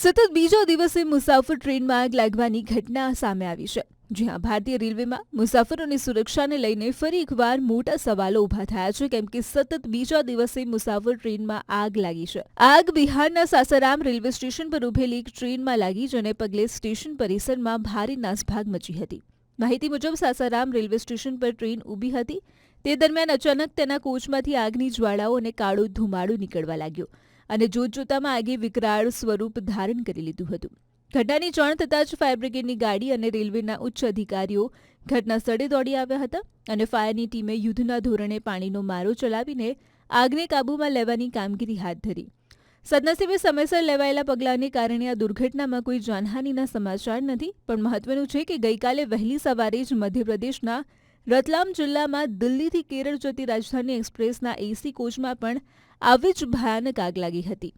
સતત બીજા દિવસે મુસાફર ટ્રેનમાં આગ લાગવાની ઘટના સામે આવી છે. જ્યાં ભારતીય રેલવેમાં મુસાફરોની સુરક્ષાને લઈને ફરી એકવાર મોટા સવાલો ઊભા થયા છે, કેમ કે સતત બીજા દિવસે મુસાફર ટ્રેનમાં આગ લાગી છે. આગ બિહારના સાસારામ રેલવે સ્ટેશન પર ઉભેલી એક ટ્રેનમાં લાગી, જેને પગલે સ્ટેશન પરિસરમાં ભારે નાસભાગ મચી હતી. માહિતી મુજબ સાસારામ રેલવે સ્ટેશન પર ટ્રેન ઊભી હતી. તે દરમિયાન અચાનક તેના કોચમાંથી આગની જ્વાળાઓ અને કાળો ધુમાડો નીકળવા લાગ્યો અને જોતજોતામાં આગે વિકરાળ સ્વરૂપ ધારણ કરી લીધું હતું. ઘટનાની જાણ થતાં જ ફાયર બ્રિગેડની ગાડી અને રેલવેના ઉચ્ચ અધિકારીઓ ઘટના સ્થળે દોડી આવ્યા હતા અને ફાયરની ટીમે યુદ્ધના ધોરણે પાણીનો મારો ચલાવીને આગને કાબૂમાં લેવાની કામગીરી હાથ ધરી. સદનસીબે સમયસર લેવાયેલા પગલાંને કારણે આ દુર્ઘટનામાં કોઈ જાનહાનિના સમાચાર નથી. પણ મહત્વનું છે કે ગઈકાલે વહેલી સવારે જ મધ્યપ્રદેશના રતલામ જિલ્લામાં દિલ્હીથી કેરળ જતી રાજધાની એક્સપ્રેસના એસી કોચમાં પણ આવી જ ભયાનક આગ લાગી હતી.